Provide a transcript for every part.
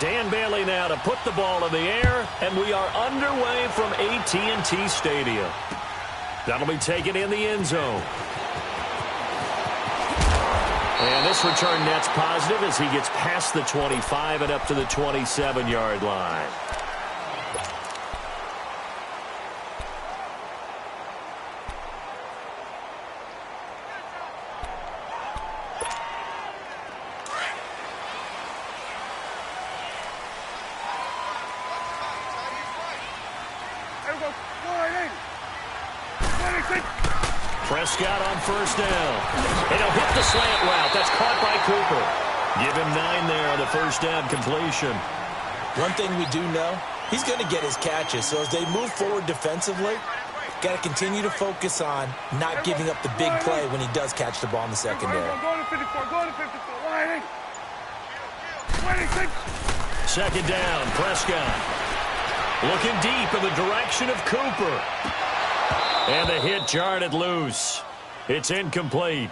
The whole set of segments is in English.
Dan Bailey now to put the ball in the air, and we are underway from AT&T Stadium. That'll be taken in the end zone. And this return net's positive as he gets past the 25 and up to the 27-yard line. Prescott on first down. And he'll hit the slant route. That's caught by Cooper. Give him 9 there on the first down completion. One thing we do know, he's going to get his catches. So as they move forward defensively, got to continue to focus on not giving up the big play when he does catch the ball in the secondary. Second down, Prescott. Looking deep in the direction of Cooper. And the hit jarred it loose. It's incomplete.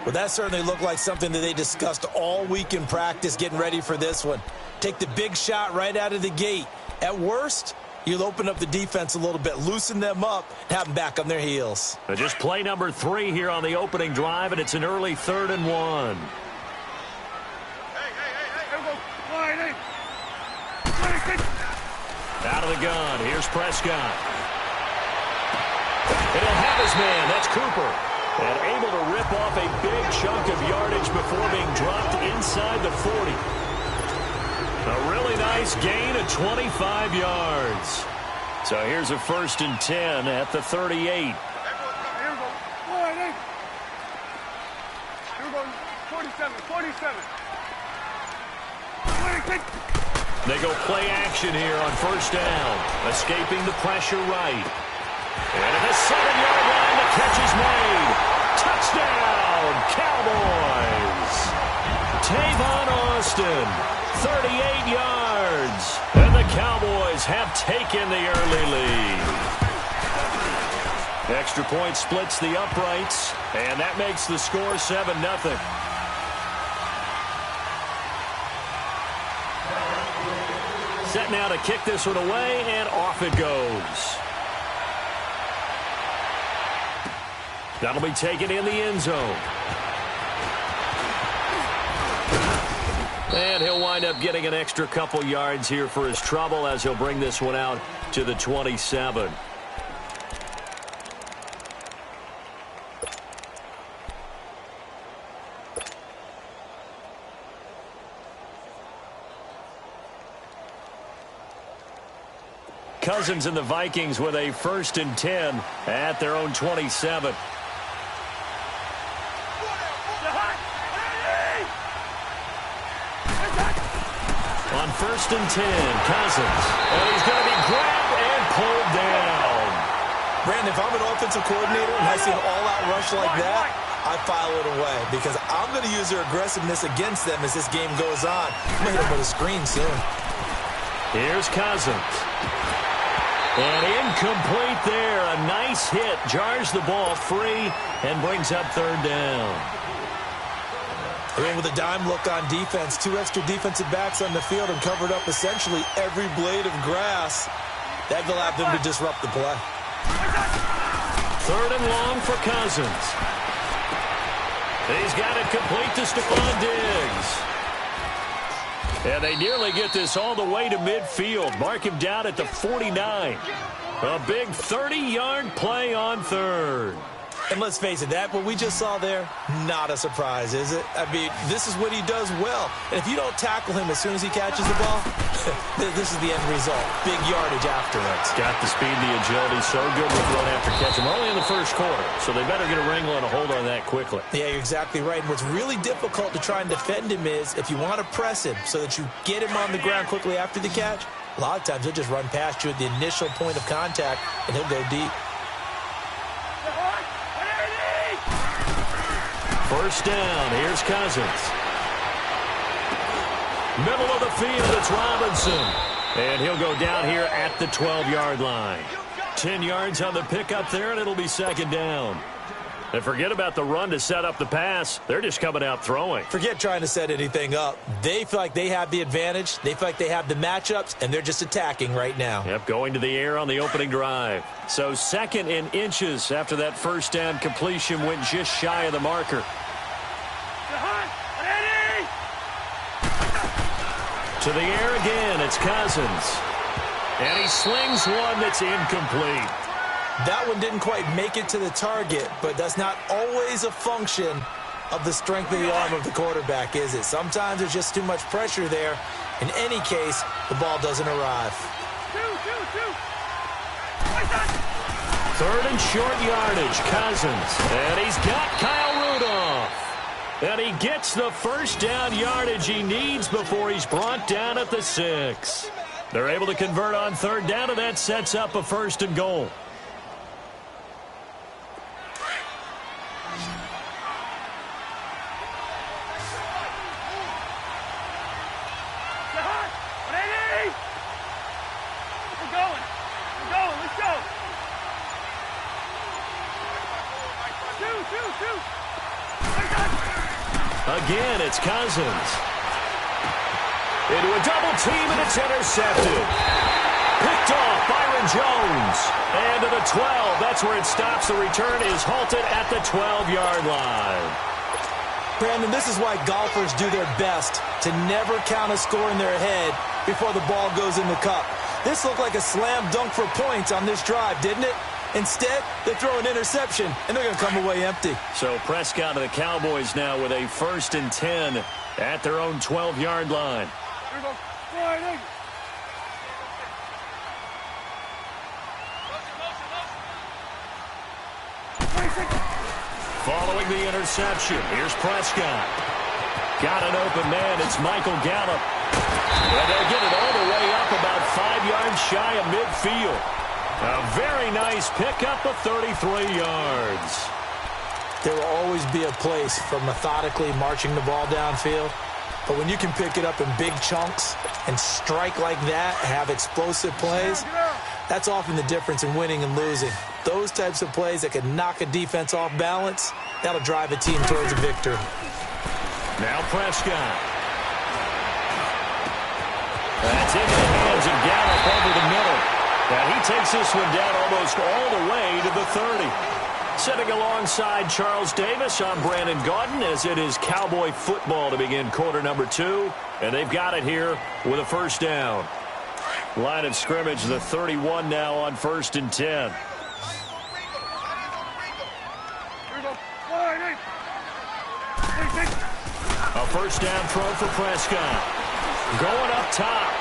Well, that certainly looked like something that they discussed all week in practice getting ready for this one. Take the big shot right out of the gate. At worst, you'll open up the defense a little bit, loosen them up, and have them back on their heels. Just play number 3 here on the opening drive, and it's an early 3rd and 1. Out of the gun, here's Prescott. And he'll have his man, that's Cooper. And able to rip off a big chunk of yardage before being dropped inside the 40. A really nice gain of 25 yards. So here's a 1st and 10 at the 38. They go play action here on first down. Escaping the pressure right. And at the 7-yard line, the catch is made. Touchdown, Cowboys. Tavon Austin, 38 yards. And the Cowboys have taken the early lead. Extra point splits the uprights, and that makes the score 7-0. Set now to kick this one away, and off it goes. That'll be taken in the end zone. And he'll wind up getting an extra couple yards here for his trouble as he'll bring this one out to the 27. Cousins and the Vikings with a 1st and 10 at their own 27. On 1st and 10, Cousins. And he's going to be grabbed and pulled down. Brandon, if I'm an offensive coordinator and I see an all-out rush like that, I file it away because I'm going to use their aggressiveness against them as this game goes on. I'm going to hit them with a screen soon. Here's Cousins. And incomplete there. A nice hit. Jars the ball free and brings up 3rd down. And with a dime look on defense, 2 extra defensive backs on the field and covered up essentially every blade of grass. That will allow them to disrupt the play. 3rd and long for Cousins. He's got it complete to Stephon Diggs. And they nearly get this all the way to midfield. Mark him down at the 49. A big 30-yard play on 3rd. And let's face it, that what we just saw there, not a surprise, is it? I mean, this is what he does well. And if you don't tackle him as soon as he catches the ball, this is the end result. Big yardage afterwards. Got the speed, the agility, so good with run after catch. We're only in the 1st quarter, so they better get a wrangle and a hold on that quickly. Yeah, you're exactly right. And what's really difficult to try and defend him is if you want to press him so that you get him on the ground quickly after the catch, a lot of times he'll just run past you at the initial point of contact, and he'll go deep. 1st down, here's Cousins. Middle of the field, it's Robinson. And he'll go down here at the 12-yard line. 10 yards on the pickup there, and it'll be 2nd down. And forget about the run to set up the pass. They're just coming out throwing. Forget trying to set anything up. They feel like they have the advantage. They feel like they have the matchups, and they're just attacking right now. Yep, going to the air on the opening drive. So 2nd in inches after that first down completion went just shy of the marker. To the air again, it's Cousins. And he slings one that's incomplete. That one didn't quite make it to the target, but that's not always a function of the strength of the arm of the quarterback, is it? Sometimes there's just too much pressure there. In any case, the ball doesn't arrive. 3rd and short yardage, Cousins. And he's got Kyle Rudolph. And he gets the first down yardage he needs before he's brought down at the 6. They're able to convert on 3rd down, and that sets up a 1st and goal. Again, it's Cousins. Into a double team, and it's intercepted. Picked off Byron Jones. And to the 12. That's where it stops. The return is halted at the 12-yard line. Brandon, this is why golfers do their best to never count a score in their head before the ball goes in the cup. This looked like a slam dunk for points on this drive, didn't it? Instead, they throw an interception, and they're going to come away empty. So Prescott and the Cowboys now with a 1st and 10 at their own 12-yard line. Following the interception, here's Prescott. Got an open man. It's Michael Gallup. And they'll get it all the way up about 5 yards shy of midfield. A very nice pickup of 33 yards. There will always be a place for methodically marching the ball downfield. But when you can pick it up in big chunks and strike like that, have explosive plays, that's often the difference in winning and losing. Those types of plays that can knock a defense off balance, that'll drive a team towards a victory. Now Prescott. That's into the hands of Gallup over the middle. And he takes this one down almost all the way to the 30. Sitting alongside Charles Davis, I'm Brandon Gaudin, as it is Cowboy football to begin quarter number 2. And they've got it here with a 1st down. Line of scrimmage, the 31 now on 1st and 10. A 1st down throw for Prescott. Going up top.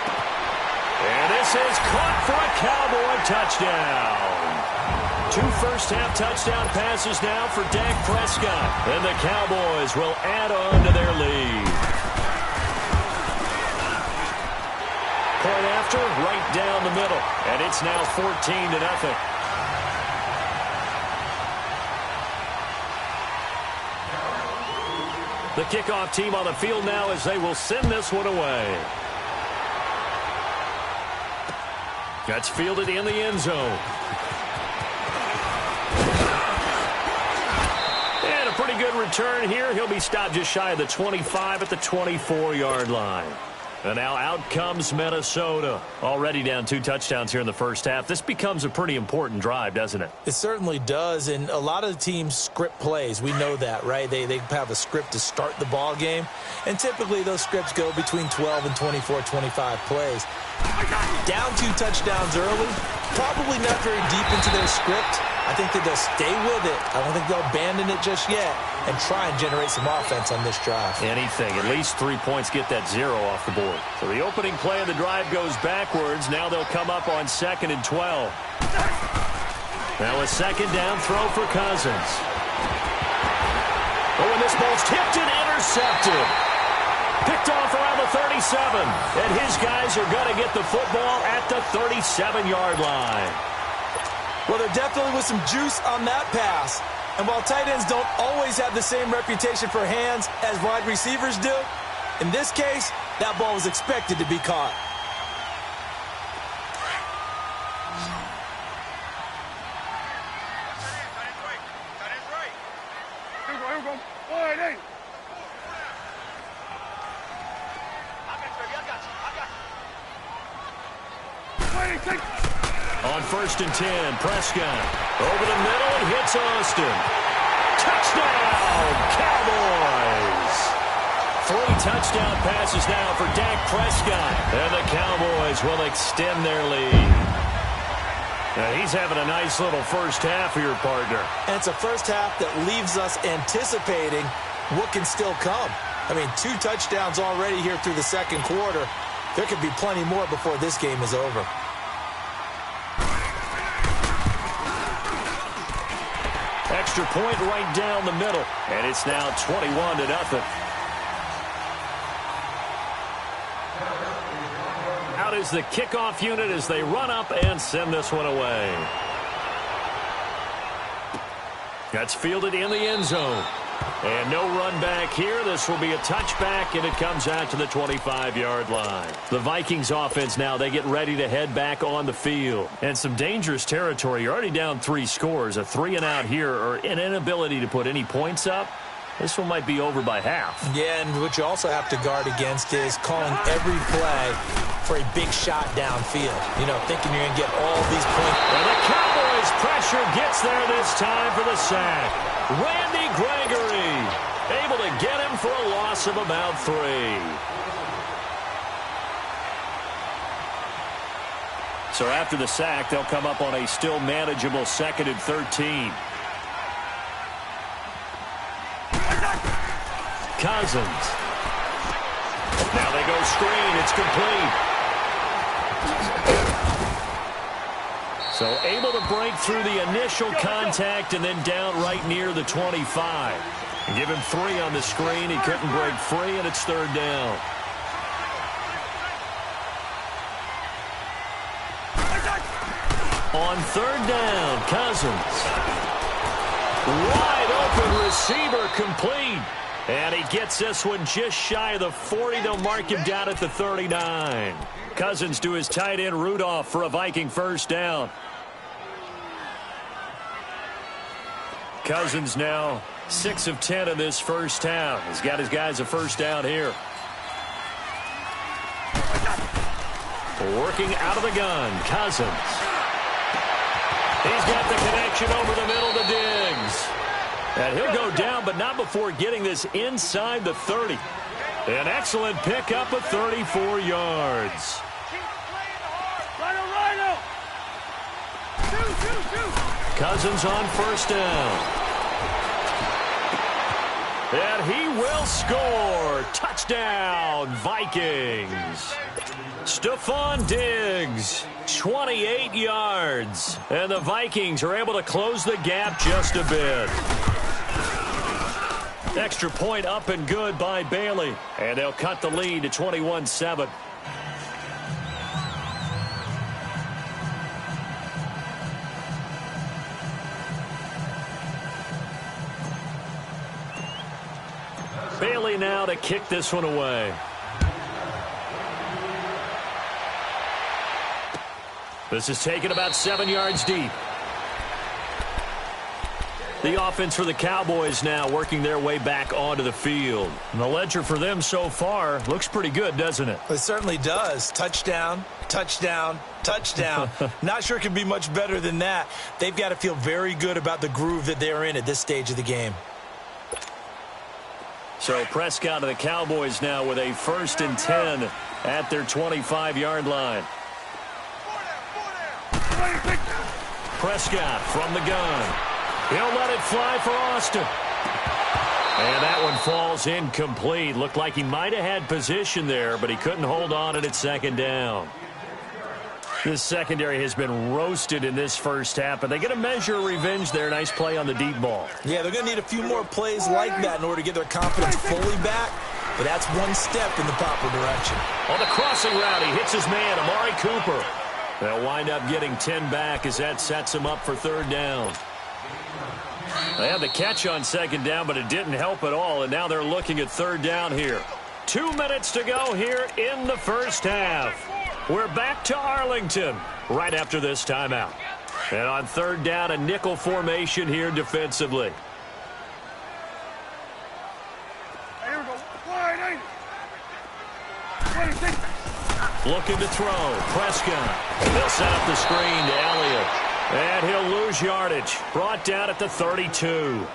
And this is caught for a Cowboy touchdown. 2 first-half touchdown passes now for Dak Prescott. And the Cowboys will add on to their lead. Point after, right down the middle. And it's now 14-0. The kickoff team on the field now as they will send this one away. That's fielded in the end zone. And a pretty good return here. He'll be stopped just shy of the 25 at the 24-yard line. And now out comes Minnesota. Already down 2 touchdowns here in the first half. This becomes a pretty important drive, doesn't it? It certainly does, and a lot of the teams script plays. We know that, right? They have a script to start the ball game, and typically those scripts go between 12 and 24, 25 plays. Down 2 touchdowns early, probably not very deep into their script. I think that they'll stay with it. I don't think they'll abandon it just yet and try and generate some offense on this drive. Anything. At least 3 points, get that 0 off the board. So the opening play of the drive goes backwards. Now they'll come up on 2nd and 12. Now a 2nd down throw for Cousins. Oh, and this ball's tipped and intercepted. Picked off around the 37. And his guys are going to get the football at the 37-yard line. Well, there definitely was some juice on that pass. And while tight ends don't always have the same reputation for hands as wide receivers do, in this case, that ball was expected to be caught. On 1st and 10, Prescott over the middle and hits Austin. Touchdown, Cowboys! 3 touchdown passes now for Dak Prescott. And the Cowboys will extend their lead. Now he's having a nice little first half here, partner. And it's a first half that leaves us anticipating what can still come. I mean, 2 touchdowns already here through the second quarter. There could be plenty more before this game is over. Extra point right down the middle. And it's now 21-0. Out is the kickoff unit as they run up and send this one away. That's fielded in the end zone. And no run back here. This will be a touchback, and it comes out to the 25-yard line. The Vikings offense now, they get ready to head back on the field. And some dangerous territory. You're already down 3 scores. A 3-and-out here, or an inability to put any points up. This one might be over by half. Yeah, and what you also have to guard against is calling every play for a big shot downfield. You know, thinking you're going to get all these points. And the Cowboys' pressure gets there this time for the sack. Randy Gregory able to get him for a loss of about 3. So after the sack, they'll come up on a still manageable 2nd and 13. Cousins. Now they go screen. It's complete. So able to break through the initial contact and then down right near the 25. And give him 3 on the screen. He couldn't break free, and it's 3rd down. On 3rd down, Cousins. Wide open receiver complete. And he gets this one just shy of the 40. They'll mark him down at the 39. Cousins to his tight end Rudolph for a Viking first down. Cousins now 6 of 10 in this first half. He's got his guys a first down here. Working out of the gun, Cousins. He's got the connection over the middle to Diggs. And he'll go down, but not before getting this inside the 30. An excellent pickup of 34 yards. Cousins on first down. And he will score. Touchdown, Vikings. Stephon Diggs, 28 yards. And the Vikings are able to close the gap just a bit. Extra point up and good by Bailey. And they'll cut the lead to 21-7. Bailey now to kick this one away. This is taken about 7 yards deep. The offense for the Cowboys now working their way back onto the field. And the ledger for them so far looks pretty good, doesn't it? It certainly does. Touchdown, touchdown, touchdown. Not sure it can be much better than that. They've got to feel very good about the groove that they're in at this stage of the game. So Prescott of the Cowboys now with a 1st and 10 at their 25-yard line. Prescott from the gun. He'll let it fly for Austin. And that one falls incomplete. Looked like he might have had position there, but he couldn't hold on at 2nd down. This secondary has been roasted in this first half, but they get a measure of revenge there. Nice play on the deep ball. Yeah, they're going to need a few more plays like that in order to get their confidence fully back, but that's one step in the proper direction. On the crossing route, he hits his man, Amari Cooper. They'll wind up getting 10 back as that sets them up for 3rd down. They had the catch on 2nd down, but it didn't help at all, and now they're looking at 3rd down here. 2 minutes to go here in the first half. We're back to Arlington right after this timeout. And on 3rd down, a nickel formation here defensively. Looking to throw. Prescott. They'll set up the screen to Elliott. And he'll lose yardage. Brought down at the 32.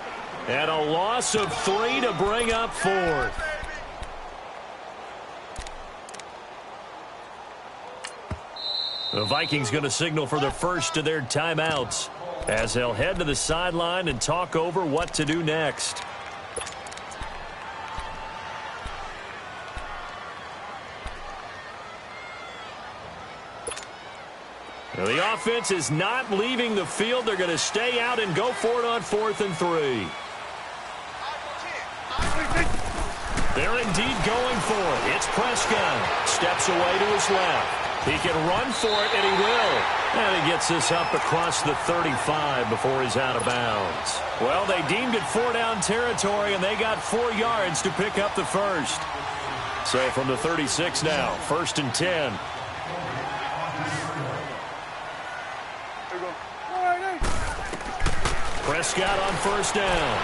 And a loss of 3 to bring up 4th. The Vikings going to signal for the first of their timeouts as they'll head to the sideline and talk over what to do next. Now, the offense is not leaving the field. They're going to stay out and go for it on 4th and 3. They're indeed going for it. It's Prescott. Steps away to his left. He can run for it, and he will. And he gets this up across the 35 before he's out of bounds. Well, they deemed it 4-down territory, and they got 4 yards to pick up the first. So from the 36 now, 1st and 10. Prescott on 1st down.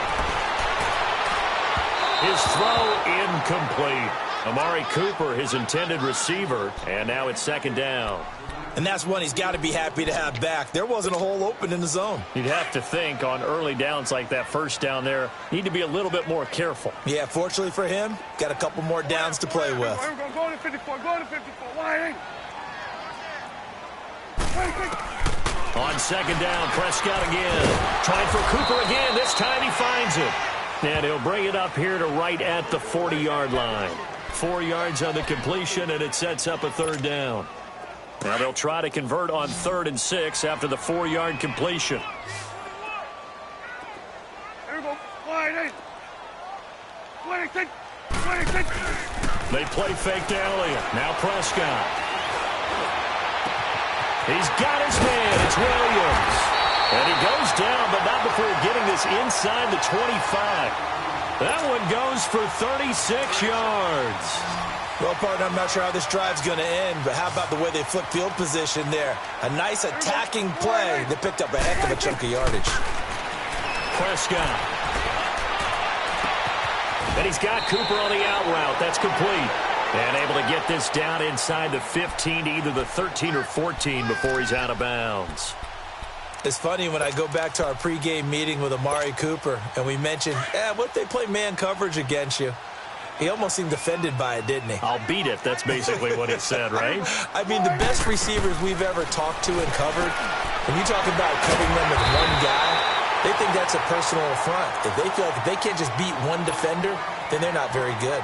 His throw incomplete. Amari Cooper, his intended receiver, and now it's 2nd down. And that's one he's got to be happy to have back. There wasn't a hole open in the zone. You'd have to think on early downs like that 1st down there, need to be a little bit more careful. Yeah, fortunately for him, got a couple more downs to play with. Go to 54, go to 54. Why? On 2nd down, Prescott again. Trying for Cooper again. This time he finds it. And he'll bring it up here to right at the 40-yard line. 4 yards on the completion, and it sets up a 3rd down. Now they'll try to convert on 3rd and 6 after the 4-yard completion. There we go. Wide 26. 26. They play fake to Elliott. Now Prescott. He's got his man. It's Williams. And he goes down, but not before getting this inside the 25. That one goes for 36 yards. Well, partner, I'm not sure how this drive's going to end, but how about the way they flip field position there? A nice attacking play that picked up a heck of a chunk of yardage. Prescott. And he's got Cooper on the out route. That's complete. And able to get this down inside the 15 to either the 13 or 14 before he's out of bounds. It's funny when I go back to our pregame meeting with Amari Cooper and we mentioned, what if they play man coverage against you? He almost seemed offended by it, didn't he? I'll beat it. That's basically what he said, right? I mean, the best receivers we've ever talked to and covered, when you talk about covering them with one guy, they think that's a personal affront. If they feel like if they can't just beat one defender, then they're not very good.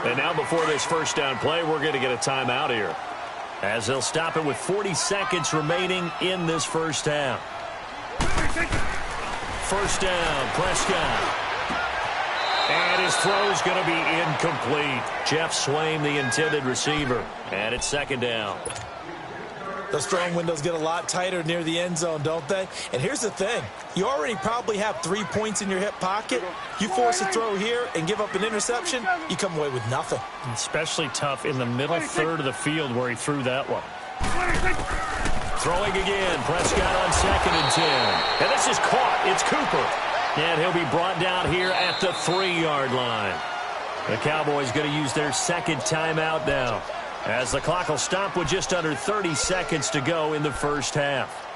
And now before this 1st down play, we're going to get a timeout here, as they'll stop it with 40 seconds remaining in this 1st half. 1st down, Prescott. And his throw's going to be incomplete. Jeff Swain, the intended receiver. And it's 2nd down. Those throwing windows get a lot tighter near the end zone, don't they? And here's the thing. You already probably have 3 points in your hip pocket. You force a throw here and give up an interception, you come away with nothing. Especially tough in the middle third of the field where he threw that one. Throwing again. Prescott on 2nd and 10. And this is caught. It's Cooper. And he'll be brought down here at the 3-yard line. The Cowboys going to use their 2nd timeout now, as the clock will stop with just under 30 seconds to go in the 1st half.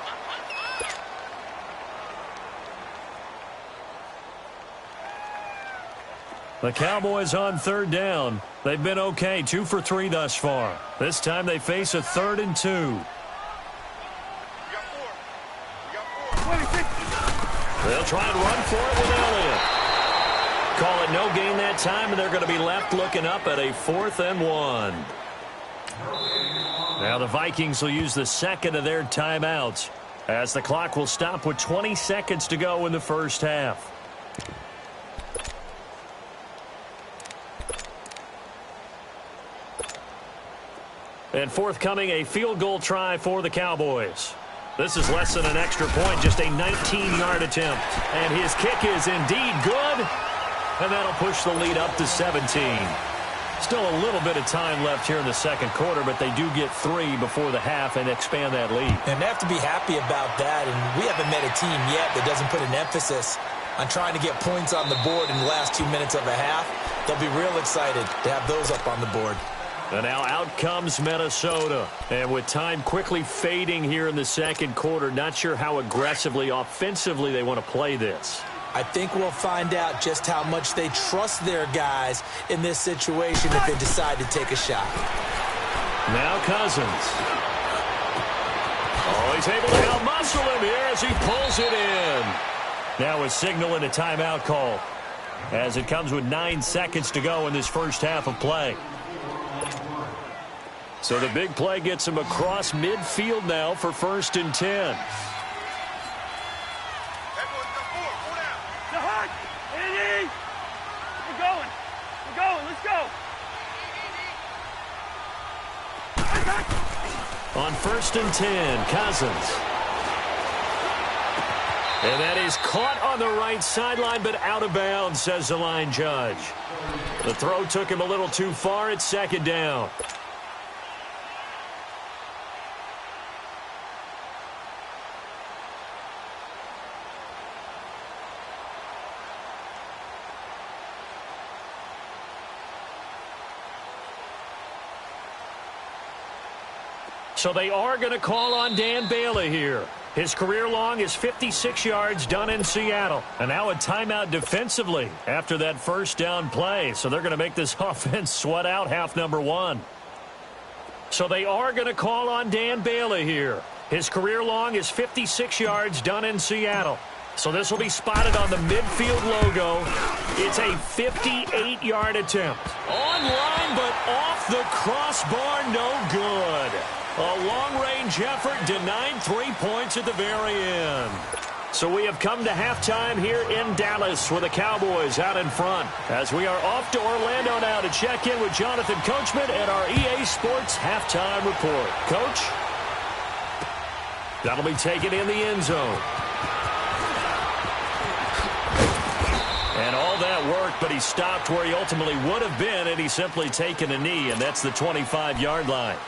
The Cowboys on 3rd down. They've been okay, 2 for 3 thus far. This time they face a 3rd and 2. They'll try and run for it with Elliott. Call it no gain that time, and they're going to be left looking up at a 4th and 1. Now the Vikings will use the 2nd of their timeouts, as the clock will stop with 20 seconds to go in the 1st half. And forthcoming, a field goal try for the Cowboys. This is less than an extra point, just a 19-yard attempt. And his kick is indeed good. And that'll push the lead up to 17. Still a little bit of time left here in the 2nd quarter, but they do get 3 before the half and expand that lead. And they have to be happy about that. And we haven't met a team yet that doesn't put an emphasis on trying to get points on the board in the last 2 minutes of a half. They'll be real excited to have those up on the board. And now out comes Minnesota. And with time quickly fading here in the second quarter, not sure how aggressively, offensively they want to play this. I think we'll find out just how much they trust their guys in this situation if they decide to take a shot. Now Cousins. Oh, he's able to out-muscle him here as he pulls it in. Now a signal and a timeout call as it comes with 9 seconds to go in this first half of play. So the big play gets him across midfield now for 1st and 10. On 1st and 10, Cousins. And that is caught on the right sideline, but out of bounds, says the line judge. The throw took him a little too far. It's 2nd down. So they are going to call on Dan Bailey here. His career long is 56 yards done in Seattle. And now a timeout defensively after that first down play. So they're going to make this offense sweat out half number 1. So they are going to call on Dan Bailey here. His career long is 56 yards done in Seattle. So this will be spotted on the midfield logo. It's a 58-yard attempt. On-line, but off the crossbar, no good. A long-range effort denied 3 points at the very end. So we have come to halftime here in Dallas with the Cowboys out in front. As we are off to Orlando now to check in with Jonathan Coachman and our EA Sports Halftime Report. Coach? That'll be taken in the end zone. And all that worked, but he stopped where he ultimately would have been, and he's simply taken a knee, and that's the 25-yard line.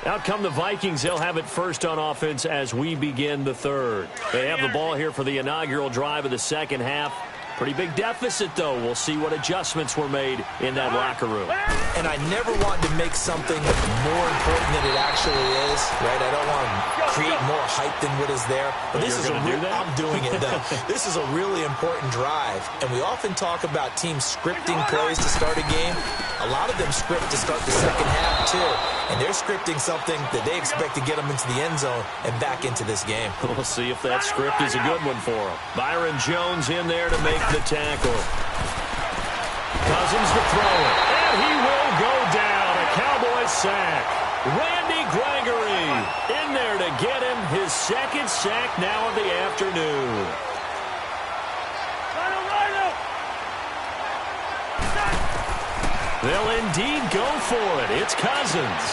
Out come the Vikings. They'll have it first on offense as we begin the third. They have the ball here for the inaugural drive of the second half. Pretty big deficit, though. We'll see what adjustments were made in that locker room. And I never want to make something more important than it actually is, right? I don't want to create more hype than what is there. But this is I'm doing it, though. This is a really important drive. And we often talk about teams scripting plays to start a game. A lot of them script to start the second half, too. And they're scripting something that they expect to get them into the end zone and back into this game. We'll see if that script is a good one for them. Byron Jones in there to make the tackle. Cousins to throw it. And he will go down. A Cowboy sack. Randy Gregory in there to get him his 2nd sack now of the afternoon. They'll indeed go for it. It's Cousins.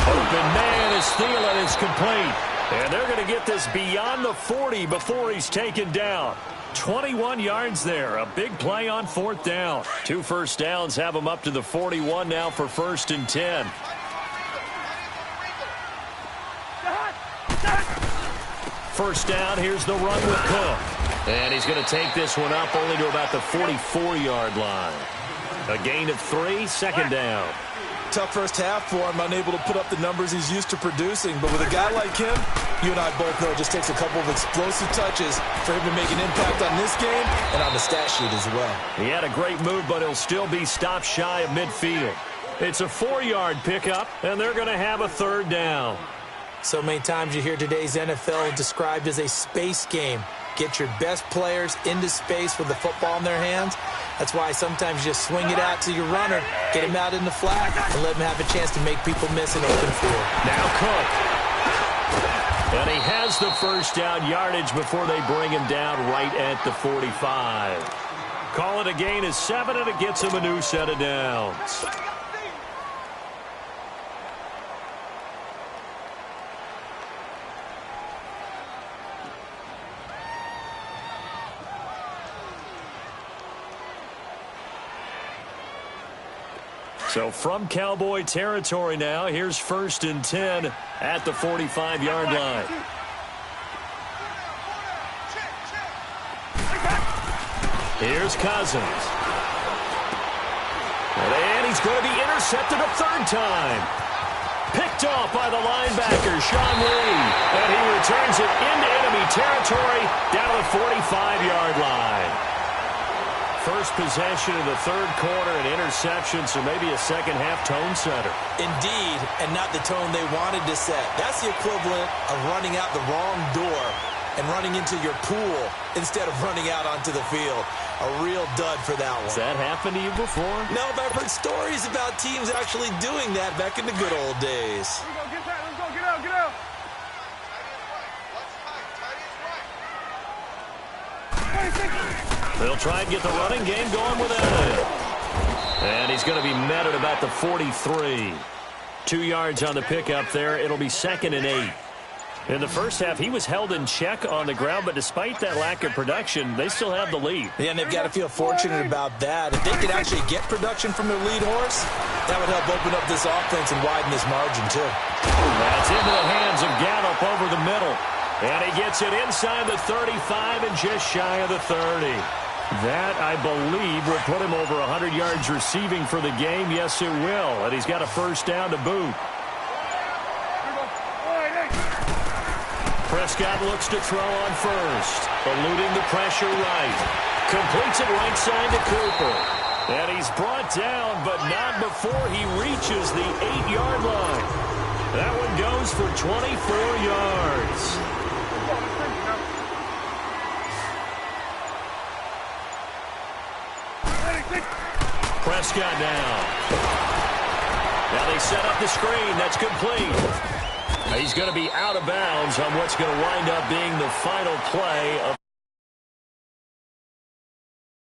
Open man is Thielen is complete. And they're going to get this beyond the 40 before he's taken down. 21 yards there. A big play on 4th down. 2 first downs have him up to the 41 now for 1st and 10. First down, here's the run with Cook. And he's going to take this one up only to about the 44-yard line. A gain of 3, 2nd down. Tough first half for him, unable to put up the numbers he's used to producing. But with a guy like him, you and I both know it just takes a couple of explosive touches for him to make an impact on this game and on the stat sheet as well. He had a great move, but he'll still be stopped shy of midfield. It's a 4-yard pickup, and they're going to have a 3rd down. So many times you hear today's NFL described as a space game. Get your best players into space with the football in their hands. That's why sometimes you just swing it out to your runner, get him out in the flat, and let him have a chance to make people miss an open field. Now Cook. And he has the first down yardage before they bring him down right at the 45. Call it a gain of 7, and it gets him a new set of downs. So from Cowboy territory now, here's 1st and 10 at the 45-yard line. Here's Cousins. And he's going to be intercepted a third time. Picked off by the linebacker, Sean Lee. And he returns it into enemy territory down to the 45-yard line. First possession of the third quarter, an interception, so maybe a second-half tone setter. Indeed, and not the tone they wanted to set. That's the equivalent of running out the wrong door and running into your pool instead of running out onto the field. A real dud for that one. Has that happened to you before? No, but I've heard stories about teams actually doing that back in the good old days. Here we go, get that, let's go, get out, get out. They'll try and get the running game going without him. And he's going to be met at about the 43. 2 yards on the pickup there. It'll be 2nd and 8. In the first half, he was held in check on the ground, but despite that lack of production, they still have the lead. Yeah, and they've got to feel fortunate about that. If they could actually get production from their lead horse, that would help open up this offense and widen this margin, too. That's into the hands of Gallup over the middle. And he gets it inside the 35 and just shy of the 30. That, I believe, will put him over 100 yards receiving for the game. Yes, it will. And he's got a first down to boot. Prescott looks to throw on first. Eluding the pressure right. Completes it right side to Cooper. And he's brought down, but not before he reaches the 8-yard line. That one goes for 24 yards. Prescott down. Now they set up the screen. That's complete. He's going to be out of bounds on what's going to wind up being the final play of